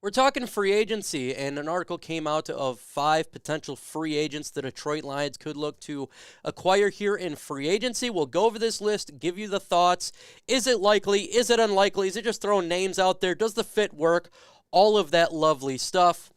We're talking free agency, and an article came out of 5 potential free agents the Detroit Lions could look to acquire here in free agency. We'll go over this list, give you the thoughts. Is it likely? Is it unlikely? Is it just throwing names out there? Does the fit work? All of that lovely stuff.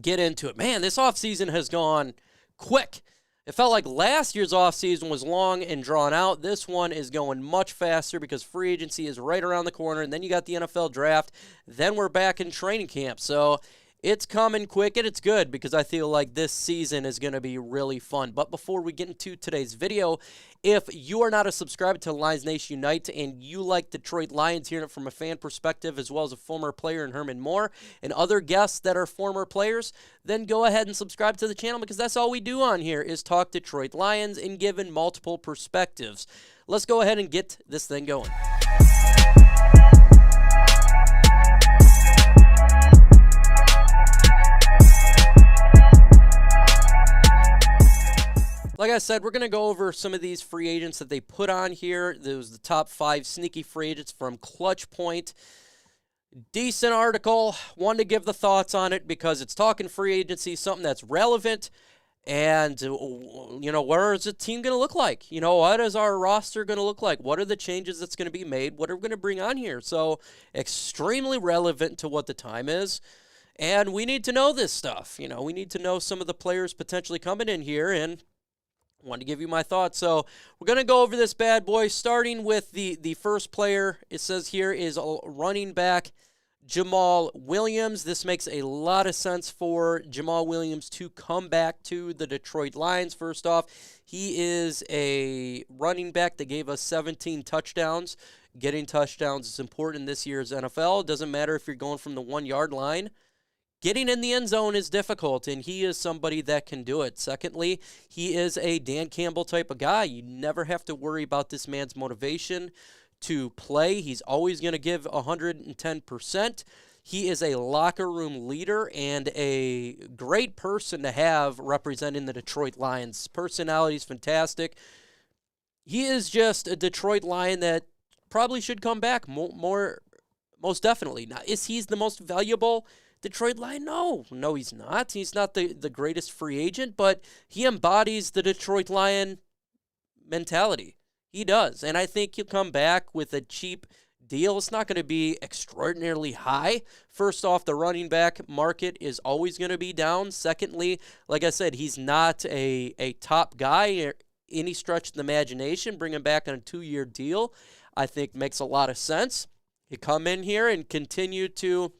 Get into it. Man, this offseason has gone quick. It felt like last year's offseason was long and drawn out. This one is going much faster because free agency is right around the corner, and then you got the NFL draft. Then we're back in training camp. So it's coming quick, and it's good because I feel like this season is going to be really fun. But before we get into today's video, if you are not a subscriber to Lions Nation Unite and you like Detroit Lions, hearing it from a fan perspective as well as a former player in Herman Moore and other guests that are former players, then go ahead and subscribe to the channel because that's all we do on here is talk Detroit Lions and given multiple perspectives. Let's go ahead and get this thing going. Like I said, we're going to go over some of these free agents that they put on here. There was the top 5 sneaky free agents from Clutch Point. Decent article. Wanted to give the thoughts on it because it's talking free agency, something that's relevant. And, where is the team going to look like? What is our roster going to look like? What are the changes that's going to be made? What are we going to bring on here? So, extremely relevant to what the time is. And we need to know this stuff. We need to know some of the players potentially coming in here, and wanted to give you my thoughts. So we're going to go over this bad boy, starting with the first player. It says here is a running back, Jamal Williams. This makes a lot of sense for Jamal Williams to come back to the Detroit Lions. First off, he is a running back that gave us 17 touchdowns. Getting touchdowns is important in this year's NFL. It doesn't matter if you're going from the 1-yard line. Getting in the end zone is difficult, and he is somebody that can do it. Secondly, he is a Dan Campbell type of guy. You never have to worry about this man's motivation to play. He's always going to give 110%. He is a locker room leader and a great person to have representing the Detroit Lions. Personality is fantastic. He is just a Detroit Lion that probably should come back most definitely. Now, is he the most valuable Detroit Lion? No, he's not. He's not the greatest free agent, but he embodies the Detroit Lion mentality. He does, and I think he'll come back with a cheap deal. It's not going to be extraordinarily high. First off, the running back market is always going to be down. Secondly, like I said, he's not a top guy any stretch of the imagination. Bring him back on a 2-year deal, I think makes a lot of sense. You come in here and continue to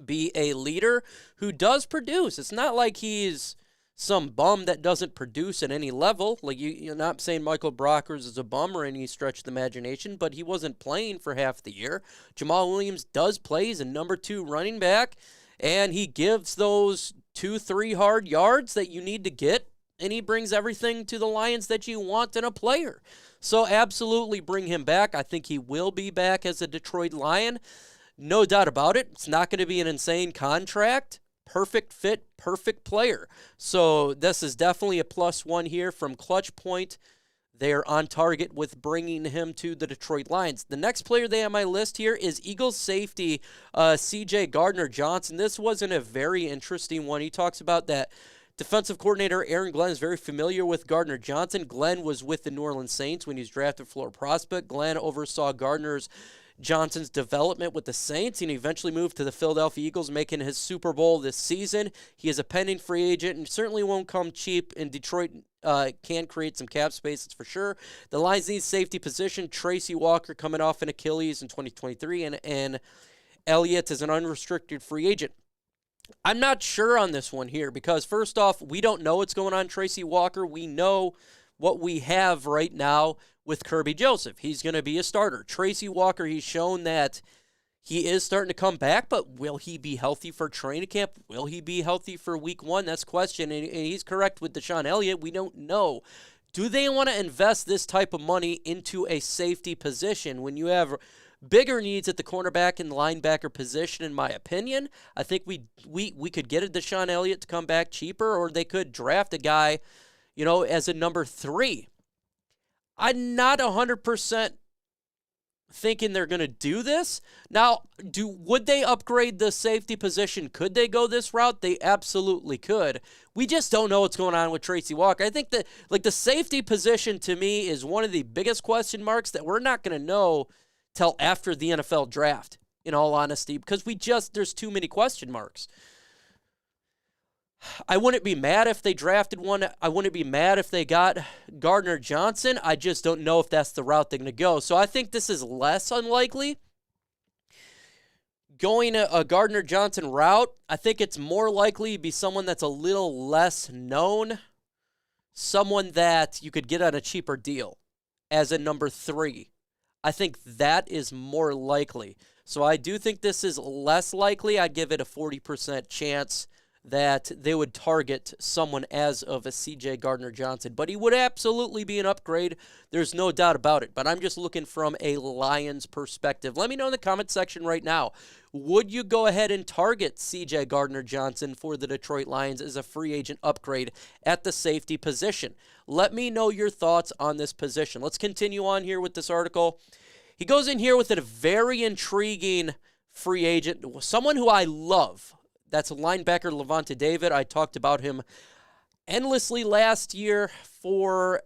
be a leader who does produce. It's not like he's some bum that doesn't produce at any level. Like you're not saying Michael Brockers is a bum or any stretch of the imagination, but he wasn't playing for half the year. Jamal Williams does play. He's a number 2 running back, and he gives those 2-3 hard yards that you need to get, and he brings everything to the Lions that you want in a player. So absolutely bring him back. I think he will be back as a Detroit Lion. No doubt about it. It's not going to be an insane contract. Perfect fit, perfect player. So this is definitely a +1 here from Clutch Point. They're on target with bringing him to the Detroit Lions. The next player they have on my list here is Eagles safety CJ Gardner Johnson. This wasn't a very interesting one. He talks about that defensive coordinator Aaron Glenn is very familiar with Gardner Johnson. Glenn was with the New Orleans Saints when he was drafted Florida prospect. Glenn oversaw Johnson's development with the Saints, and he eventually moved to the Philadelphia Eagles, making his Super Bowl this season. He is a pending free agent and certainly won't come cheap, and Detroit can create some cap space, that's for sure. The Lions need safety position. Tracy Walker coming off an Achilles in 2023, and Elliott is an unrestricted free agent. I'm not sure on this one here because, first off, we don't know what's going on Tracy Walker. We know what we have right now with Kirby Joseph. He's going to be a starter. Tracy Walker, he's shown that he is starting to come back, but will he be healthy for training camp? Will he be healthy for week 1? That's the question, and he's correct with Deshaun Elliott. We don't know. Do they want to invest this type of money into a safety position when you have bigger needs at the cornerback and linebacker position, in my opinion? I think we could get a Deshaun Elliott to come back cheaper, or they could draft a guy, as a number 3. I'm not 100% thinking they're going to do this. Now, would they upgrade the safety position? Could they go this route? They absolutely could. We just don't know what's going on with Tracy Walker. I think that the safety position to me is one of the biggest question marks that we're not going to know till after the NFL draft, in all honesty, because there's too many question marks. I wouldn't be mad if they drafted one. I wouldn't be mad if they got Gardner Johnson. I just don't know if that's the route they're going to go. So I think this is less unlikely. Going a Gardner Johnson route, I think it's more likely to be someone that's a little less known, someone that you could get on a cheaper deal as a number 3. I think that is more likely. So I do think this is less likely. I'd give it a 40% chance that they would target someone as of a CJ Gardner Johnson. But he would absolutely be an upgrade. There's no doubt about it. But I'm just looking from a Lions perspective. Let me know in the comment section right now. Would you go ahead and target CJ Gardner Johnson for the Detroit Lions as a free agent upgrade at the safety position? Let me know your thoughts on this position. Let's continue on here with this article. He goes in here with a very intriguing free agent, someone who I love. That's linebacker Lavonte David. I talked about him endlessly last year for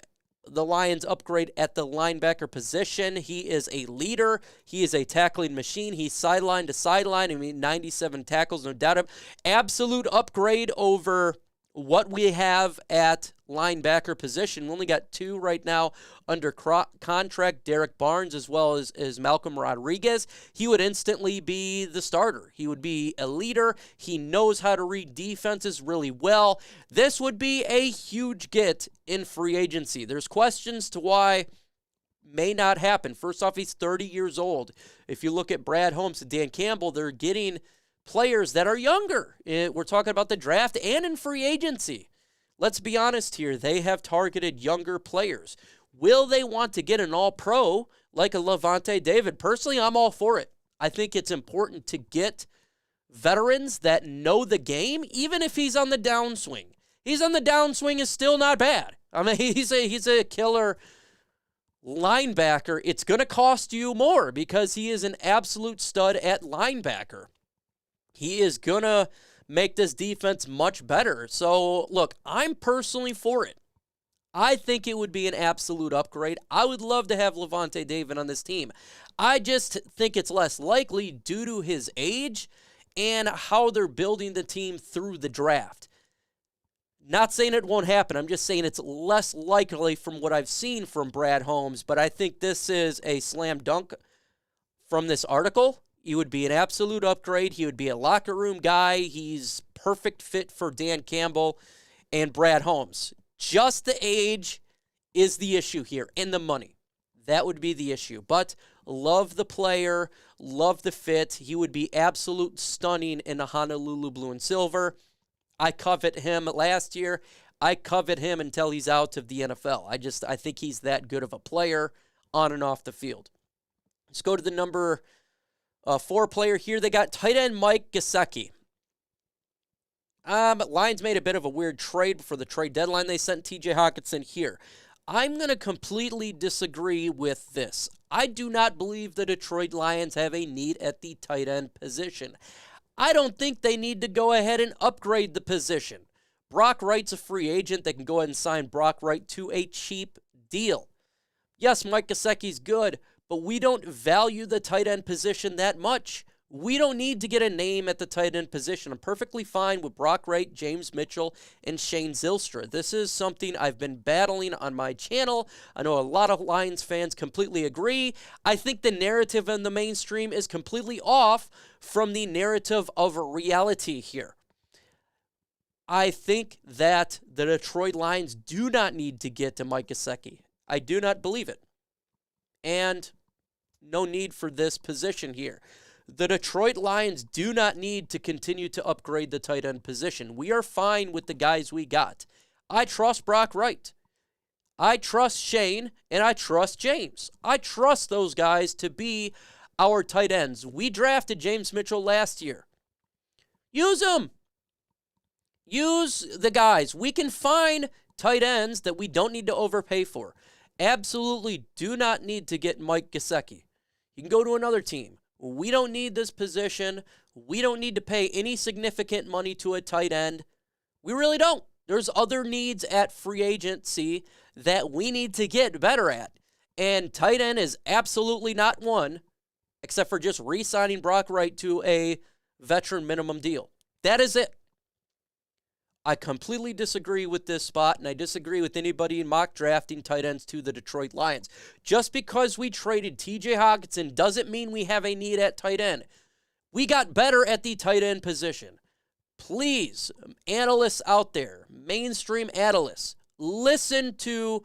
the Lions upgrade at the linebacker position. He is a leader. He is a tackling machine. He's sideline to sideline. 97 tackles, no doubt. Absolute upgrade over what we have at linebacker position. We only got 2 right now under contract, Derek Barnes as well as Malcolm Rodriguez. He would instantly be the starter. He would be a leader. He knows how to read defenses really well. This would be a huge get in free agency. There's questions to why may not happen. First off, he's 30 years old. If you look at Brad Holmes and Dan Campbell, they're getting players that are younger. We're talking about the draft and in free agency. Let's be honest here. They have targeted younger players. Will they want to get an all-pro like a Lavonte David? Personally, I'm all for it. I think it's important to get veterans that know the game, even if he's on the downswing. He's on the downswing is still not bad. I mean, he's a killer linebacker. It's going to cost you more because he is an absolute stud at linebacker. He is going to make this defense much better. So, look, I'm personally for it. I think it would be an absolute upgrade. I would love to have Lavonte David on this team. I just think it's less likely due to his age and how they're building the team through the draft. Not saying it won't happen. I'm just saying it's less likely from what I've seen from Brad Holmes, but I think this is a slam dunk from this article. He would be an absolute upgrade. He would be a locker room guy. He's perfect fit for Dan Campbell and Brad Holmes. Just the age is the issue here, and the money. That would be the issue. But love the player, love the fit. He would be absolute stunning in the Honolulu blue and silver. I covet him last year. I covet him until he's out of the NFL. I think he's that good of a player on and off the field. Let's go to the number 4 player here. They got tight end Mike Gesicki. Lions made a bit of a weird trade before the trade deadline. They sent TJ Hockenson here. I'm going to completely disagree with this. I do not believe the Detroit Lions have a need at the tight end position. I don't think they need to go ahead and upgrade the position. Brock Wright's a free agent. They can go ahead and sign Brock Wright to a cheap deal. Yes, Mike Gesicki's good, but we don't value the tight end position that much. We don't need to get a name at the tight end position. I'm perfectly fine with Brock Wright, James Mitchell, and Shane Zylstra. This is something I've been battling on my channel. I know a lot of Lions fans completely agree. I think the narrative in the mainstream is completely off from the narrative of reality here. I think that the Detroit Lions do not need to get to Mike Gesicki. I do not believe it. And no need for this position here. The Detroit Lions do not need to continue to upgrade the tight end position. We are fine with the guys we got. I trust Brock Wright. I trust Shane, and I trust James. I trust those guys to be our tight ends. We drafted James Mitchell last year. Use them. Use the guys. We can find tight ends that we don't need to overpay for. Absolutely do not need to get Mike Gesicki. He can go to another team. We don't need this position. We don't need to pay any significant money to a tight end. We really don't. There's other needs at free agency that we need to get better at. And tight end is absolutely not one, except for just re-signing Brock Wright to a veteran minimum deal. That is it. I completely disagree with this spot, and I disagree with anybody in mock drafting tight ends to the Detroit Lions. Just because we traded TJ Hockenson doesn't mean we have a need at tight end. We got better at the tight end position. Please, analysts out there, mainstream analysts, listen to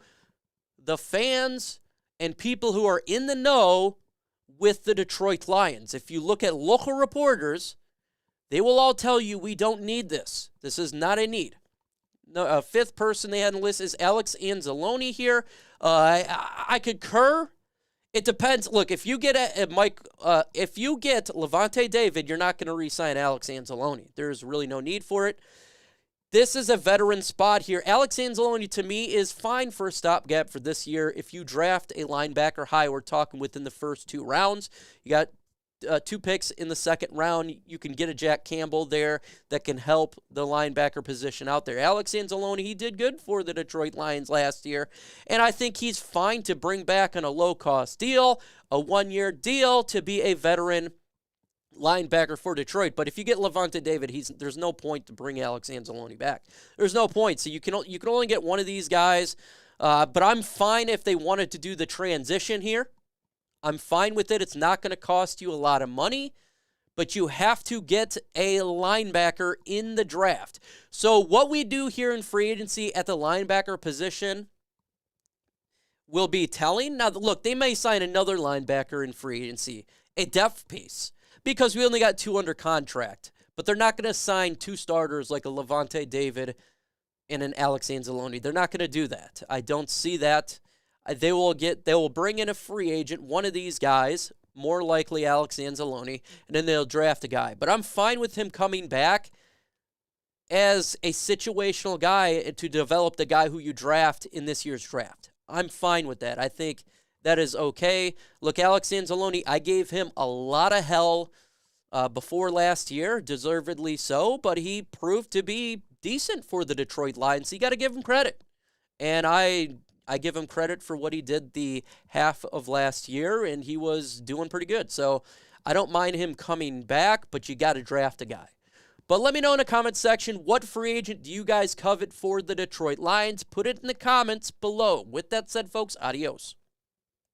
the fans and people who are in the know with the Detroit Lions. If you look at local reporters, they will all tell you we don't need this. This is not a need. A fifth person they had on the list is Alex Anzalone here. I concur. It depends. Look, if you get if you get Lavonte David, you're not going to re-sign Alex Anzalone. There's really no need for it. This is a veteran spot here. Alex Anzalone, to me, is fine for a stopgap for this year. If you draft a linebacker high, we're talking within the first 2 rounds. You got 2 picks in the second round. You can get a Jack Campbell there that can help the linebacker position out there. Alex Anzalone, he did good for the Detroit Lions last year, and I think he's fine to bring back on a low-cost deal, a 1-year deal to be a veteran linebacker for Detroit. But if you get Lavonte David, there's no point to bring Alex Anzalone back. There's no point. So you can only get one of these guys. But I'm fine if they wanted to do the transition here. I'm fine with it. It's not going to cost you a lot of money, but you have to get a linebacker in the draft. So what we do here in free agency at the linebacker position will be telling. Now, look, they may sign another linebacker in free agency, a depth piece, because we only got 2 under contract. But they're not going to sign 2 starters like a Lavonte David and an Alex Anzalone. They're not going to do that. I don't see that. They will bring in a free agent, one of these guys, more likely Alex Anzalone, and then they'll draft a guy. But I'm fine with him coming back as a situational guy to develop the guy who you draft in this year's draft. I'm fine with that. I think that is okay. Look, Alex Anzalone, I gave him a lot of hell before last year, deservedly so, but he proved to be decent for the Detroit Lions. So you got to give him credit. And I give him credit for what he did the half of last year, and he was doing pretty good. So I don't mind him coming back, but you got to draft a guy. But let me know in the comments section, what free agent do you guys covet for the Detroit Lions? Put it in the comments below. With that said, folks, adios.